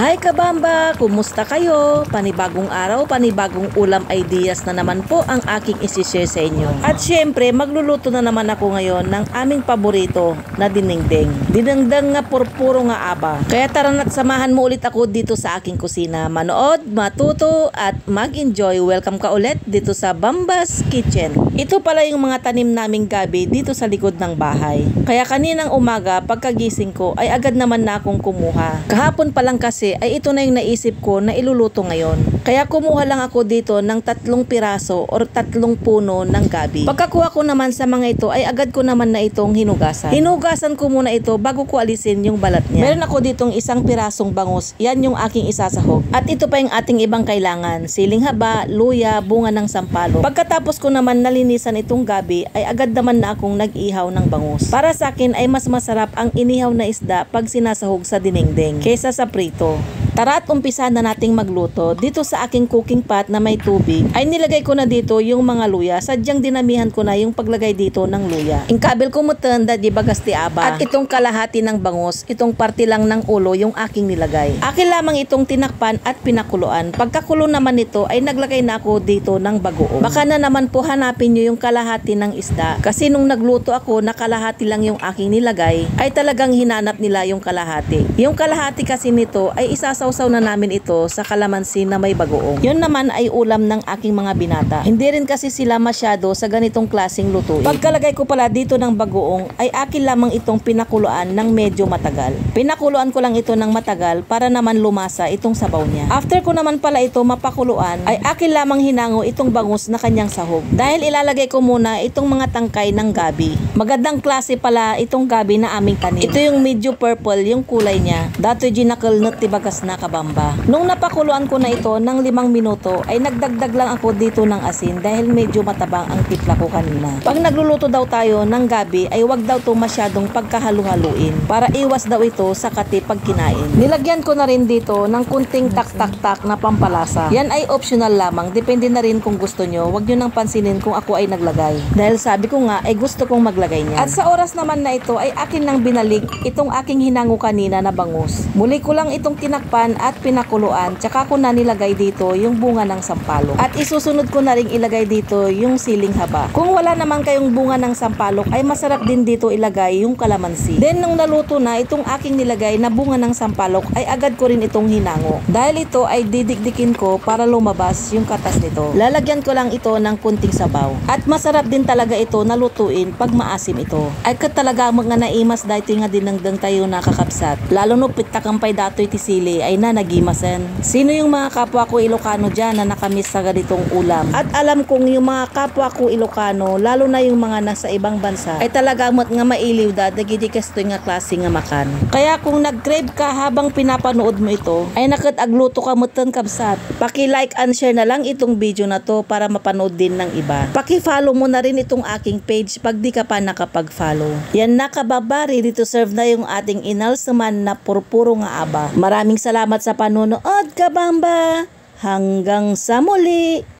Hi kabamba! Kumusta kayo? Panibagong araw, panibagong ulam ideas na naman po ang aking isi-share sa inyo. At syempre, magluluto na naman ako ngayon ng aming paborito na dinengdeng. Dinengdeng nga purpuro nga aba. Kaya tara na't samahan mo ulit ako dito sa aking kusina. Manood, matuto at mag-enjoy. Welcome ka ulit dito sa Bamba's Kitchen. Ito pala yung mga tanim naming gabi dito sa likod ng bahay. Kaya kaninang umaga, pagkagising ko ay agad naman na akong kumuha. Kahapon pa lang kasi ay ito na yung naisip ko na iluluto ngayon. Kaya kumuha lang ako dito ng 3 piraso or 3 puno ng gabi. Pagkakuha ko naman sa mga ito ay agad ko naman na itong hinugasan. Hinugasan ko muna ito bago ko alisin yung balat niya. Meron ako ditong 1 pirasong bangus. Yan yung aking isasahog. At ito pa yung ating ibang kailangan. Siling haba, luya, bunga ng sampalo. Pagkatapos ko naman nalinisan itong gabi ay agad naman na akong nag-ihaw ng bangus. Para sa akin ay mas masarap ang inihaw na isda pag sinasahog sa dinengdeng kaysa sa prito. Tara at umpisa na nating magluto. Dito sa aking cooking pot na may tubig ay nilagay ko na dito yung mga luya. Sadyang dinamihan ko na yung paglagay dito ng luya. Ingkabel ko mutanda di bagas ti aba. At itong kalahati ng bangus, itong parte lang ng ulo yung aking nilagay. Akin lamang itong tinakpan at pinakuluan. Pagkakulo naman nito ay naglagay na ako dito ng bagoong. Baka na naman po hanapin nyo yung kalahati ng isda. Kasi nung nagluto ako na kalahati lang yung aking nilagay ay talagang hinanap nila yung kalahati. Yung kalahati kasi nito ay isasawsaw na namin ito sa kalamansi na may bagoong. Yun naman ay ulam ng aking mga binata. Hindi rin kasi sila masyado sa ganitong klaseng lutuin. Pagkalagay ko pala dito ng bagoong ay akin lamang itong pinakuluan ng medyo matagal. Pinakuluan ko lang ito ng matagal para naman lumasa itong sabaw niya. After ko naman pala ito mapakuluan ay akin lamang hinango itong bangus na kanyang sahog. Dahil ilalagay ko muna itong mga tangkay ng gabi. Magandang klase pala itong gabi na aming tanim. Ito yung medyo purple yung kulay niya. Dato ginakalnut tibagas na kabamba. Nung napakuluan ko na ito ng 5 minuto ay nagdagdag lang ako dito ng asin dahil medyo matabang ang tipla ko kanina. Pag nagluluto daw tayo ng gabi ay wag daw to masyadong pagkahalu-haluin para iwas daw ito sa kati pag kinain. Nilagyan ko na rin dito ng kunting tak-tak-tak na pampalasa. Yan ay optional lamang. Depende na rin kung gusto nyo. Wag nyo nang pansinin kung ako ay naglagay. Dahil sabi ko nga ay gusto kong maglagay niyan. At sa oras naman na ito ay akin nang binalik itong aking hinango kanina na bangus. Muli ko lang itong tinakpan at pinakuluan, tsaka ko na nilagay dito yung bunga ng sampalok. At isusunod ko na rin ilagay dito yung siling haba. Kung wala naman kayong bunga ng sampalok, ay masarap din dito ilagay yung kalamansi. Then nung naluto na itong aking nilagay na bunga ng sampalok, ay agad ko rin itong hinango. Dahil ito ay didikdikin ko para lumabas yung katas nito. Lalagyan ko lang ito ng kunting sabaw. At masarap din talaga ito nalutuin pag maasim ito. Ay kat talaga mga naimas dahito nga dinangdang tayo nakakapsat. Lalo no pitakampay dato'y tisili ay na nagimasen. Sino yung mga kapwa ko Ilocano dyan na nakamiss sa ganitong ulam? At alam kong yung mga kapwa ko Ilocano, lalo na yung mga nasa ibang bansa, ay talaga nga mailiw da, dagidikas to nga klase nga makan. Kaya kung nag-crave ka habang pinapanood mo ito, ay nakatagluto ka mutan kabsat. Paki-like and share na lang itong video na to para mapanood din ng iba. Paki-follow mo na rin itong aking page pag di ka pa nakapag-follow. Yan na kababa, ready to serve na yung ating inalsaman na purpuro nga aba. Maraming salamat sa panonood kabamba. Hanggang sa muli.